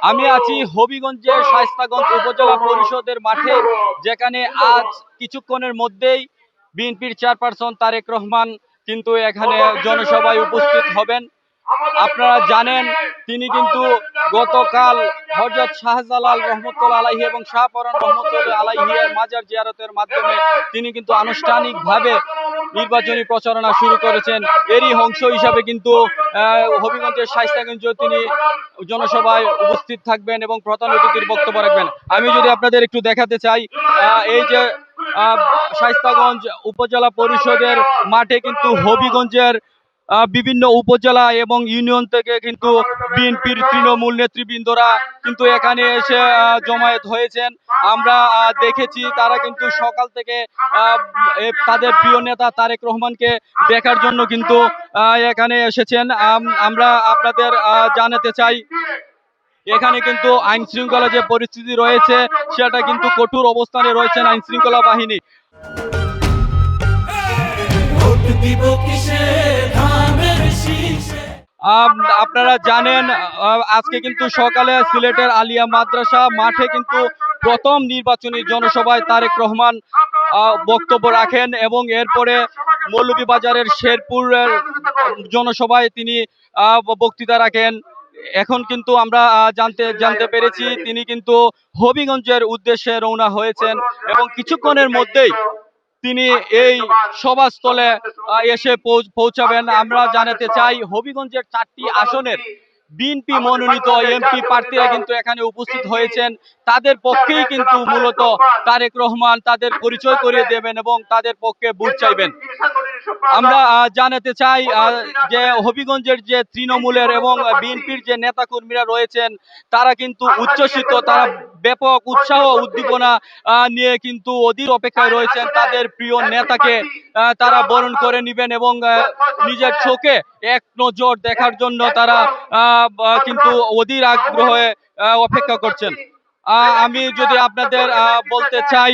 আমি আছি হবিগঞ্জের শায়েস্তাগঞ্জ উপজেলা পরিষদের মাঠে, যেখানে আজ কিছুক্ষণের মধ্যেই বিএনপির চেয়ারপারসন তারেক রহমান কিন্তু এখানে জনসভায় উপস্থিত হবেন। আপনারা জানেন তিনি কিন্তু গতকাল হযরত শাহজালাল রহমতুল্লাহ আলাইহি এবং শাহপরান রহমতুল্লাহ আলাইহির মাজার জিয়ারতের মাধ্যমে তিনি কিন্তু আনুষ্ঠানিকভাবে নির্বাচনী প্রচারণা শুরু করেছেন। এরই অংশ হিসাবে কিন্তু হবিগঞ্জের শায়েস্তাগঞ্জে তিনি জনসভায় উপস্থিত থাকবেন এবং প্রধান অতিথির বক্তব্য রাখবেন। আমি যদি আপনাদের একটু দেখাতে চাই, এই যে শায়েস্তাগঞ্জ উপজেলা পরিষদের মাঠে কিন্তু হবিগঞ্জের বিভিন্ন উপজেলা এবং ইউনিয়ন থেকে কিন্তু বিএনপির তৃণমূল নেতৃবৃন্দরা কিন্তু এখানে এসে জমায়েত হয়েছেন। আমরা দেখেছি তারা কিন্তু সকাল থেকে তাদের প্রিয় নেতা তারেক রহমানকে দেখার জন্য কিন্তু এখানে এসেছেন। আমরা আপনাদের জানাতে চাই, এখানে কিন্তু আইন শৃঙ্খলা যে পরিস্থিতি রয়েছে সেটা কিন্তু কঠোর অবস্থানে রয়েছেন আইন শৃঙ্খলা বাহিনী। আপনারা জানেন আজকে কিন্তু সকালে সিলেটের আলিয়া মাদ্রাসা মাঠে কিন্তু প্রথম নির্বাচনী জনসভায় তারেক রহমান বক্তব্য রাখেন এবং এরপরে মৌলভীবাজারের শেরপুরের জনসভায় তিনি বক্তৃতা রাখেন। এখন কিন্তু আমরা জানতে পেরেছি তিনি কিন্তু হবিগঞ্জের উদ্দেশ্যে রওনা হয়েছেন এবং কিছুক্ষণের মধ্যেই তিনি এই সভাস্থলে এসে পৌঁছাবেন। আমরা জানাতে চাই হবিগঞ্জের 4টি আসনের বিএনপি মনোনীত এমপি প্রার্থীরা কিন্তু এখানে উপস্থিত হয়েছেন। তাদের পক্ষেই কিন্তু মূলত তারেক রহমান তাদের পরিচয় করিয়ে দেবেন এবং তাদের পক্ষে ভোট চাইবেন। আমরা জানাতে চাই যে হবিগঞ্জের যে তৃণমূলের এবং বিএনপির যে নেতাকর্মীরা রয়েছেন তারা কিন্তু উচ্ছ্বসিত, তারা ব্যাপক উৎসাহ উদ্দীপনা নিয়ে কিন্তু অধীর অপেক্ষায় রয়েছেন তাদের প্রিয় নেতাকে তারা বরণ করে নেবেন এবং নিজের চোখে এক নজর দেখার জন্য তারা কিন্তু অধীর আগ্রহে অপেক্ষা করছেন। আমি যদি আপনাদের বলতে চাই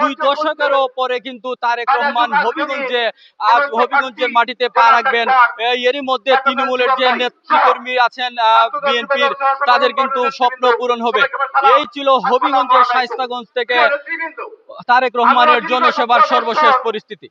2 দশকেরও পরে কিন্তু তারেক রহমান হবিগঞ্জের মাটিতে পা রাখবেন। এরই মধ্যে তৃণমূলের যে নেতৃকর্মী আছেন বিএনপির, তাদের কিন্তু স্বপ্ন পূরণ হবে। এই ছিল হবিগঞ্জের শায়েস্তাগঞ্জ থেকে তারেক রহমানের জনসভার সর্বশেষ পরিস্থিতি।